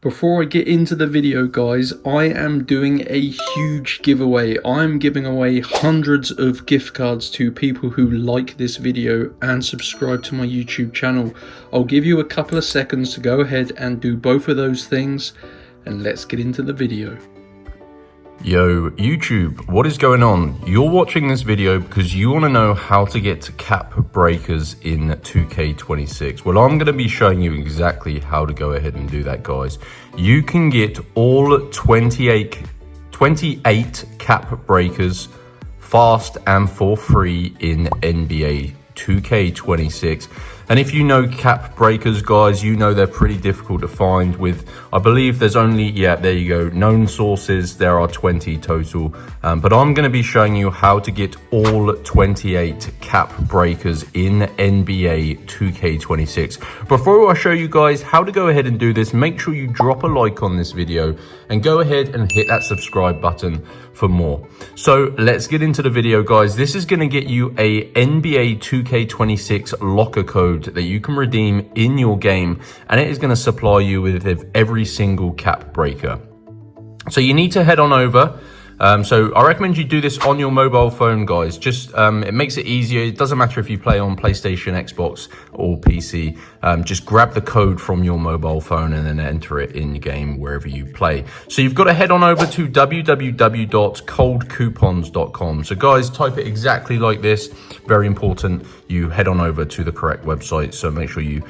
Before I get into the video, guys, I am doing a huge giveaway. I'm giving away hundreds of gift cards to people who like this video and subscribe to my YouTube channel. I'll give you a couple of seconds to go ahead and do both of those things, and let's get into the video. Yo, YouTube, what is going on? You're watching this video because you want to know how to get cap breakers in 2K26. Well, I'm going to be showing you exactly how to go ahead and do that, guys. You can get all 28 cap breakers fast and for free in NBA 2K26. And if you know cap breakers, guys, you know they're pretty difficult to find with, I believe there's only, yeah, there you go, known sources, there are 20 total. But I'm going to be showing you how to get all 28 cap breakers in NBA 2K26. Before I show you guys how to go ahead and do this, make sure you drop a like on this video and go ahead and hit that subscribe button for more. So let's get into the video, guys. This is going to get you a NBA 2K26 locker code that you can redeem in your game, and it is going to supply you with every single cap breaker. So you need to head on over. So I recommend you do this on your mobile phone, guys. Just it makes it easier. It doesn't matter if you play on PlayStation, Xbox, or PC. Just grab the code from your mobile phone and then enter it in game wherever you play. So you've got to head on over to www.coldcoupons.com. So guys, type it exactly like this. Very important. You head on over to the correct website. So make sure you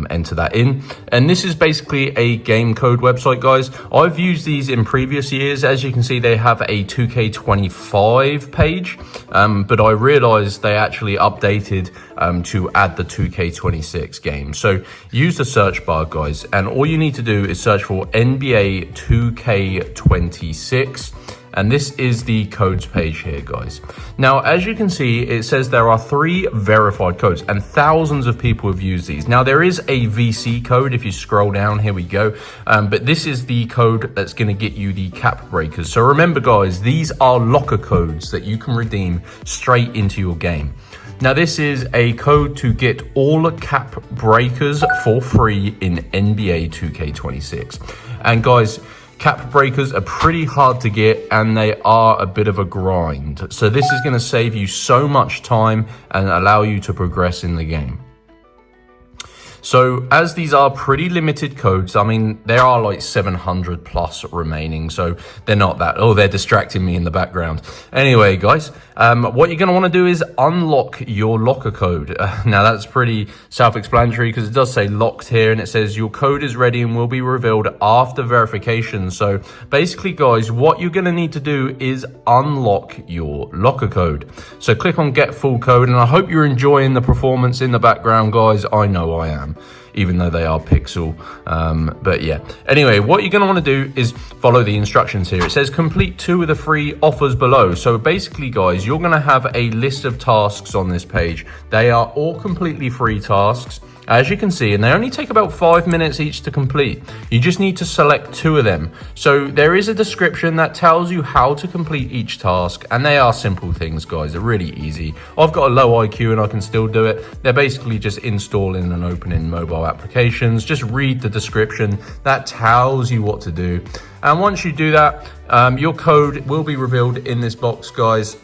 enter that in. And this is basically a game code website, guys. I've used these in previous years. As you can see, they have a 2K25 page, but I realized they actually updated to add the 2K26 game. So use the search bar, guys, and all you need to do is search for NBA 2K26. And this is the codes page here, guys. Now, as you can see, it says there are 3 verified codes and thousands of people have used these. Now, there is a VC code if you scroll down, here we go. But this is the code that's gonna get you the cap breakers. So remember, guys, these are locker codes that you can redeem straight into your game. Now, this is a code to get all cap breakers for free in NBA 2K26. And guys, cap breakers are pretty hard to get and they are a bit of a grind. So this is going to save you so much time and allow you to progress in the game. So as these are pretty limited codes, I mean, there are like 700 plus remaining, so they're not that, oh, they're distracting me in the background. Anyway, guys, what you're going to want to do is unlock your locker code. Now that's pretty self-explanatory because it does say locked here and it says your code is ready and will be revealed after verification. So basically, guys, what you're going to need to do is unlock your locker code. So click on get full code, and I hope you're enjoying the performance in the background, guys. I know I am, even though they are pixel, but yeah. Anyway, what you're going to want to do is follow the instructions here. It says complete 2 of the free offers below. So basically, guys, you're going to have a list of tasks on this page. They are all completely free tasks, as you can see, and they only take about 5 minutes each to complete. You just need to select 2 of them. So there is a description that tells you how to complete each task, and they are simple things, guys. They're really easy. I've got a low IQ and I can still do it. They're basically just installing and opening mobile applications. Just read the description that tells you what to do. And once you do that, your code will be revealed in this box, guys.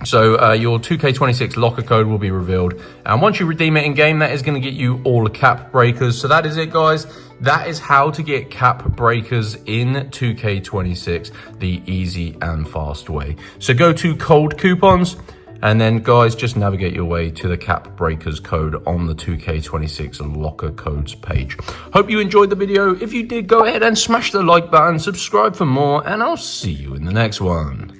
So your 2K26 locker code will be revealed, and once you redeem it in game, that is going to get you all the cap breakers. So that is it, guys. That is how to get cap breakers in 2K26 the easy and fast way. So go to Cold Coupons, and then, guys, just navigate your way to the cap breakers code on the 2K26 locker codes page. Hope you enjoyed the video. If you did, go ahead and smash the like button, subscribe for more, and I'll see you in the next one.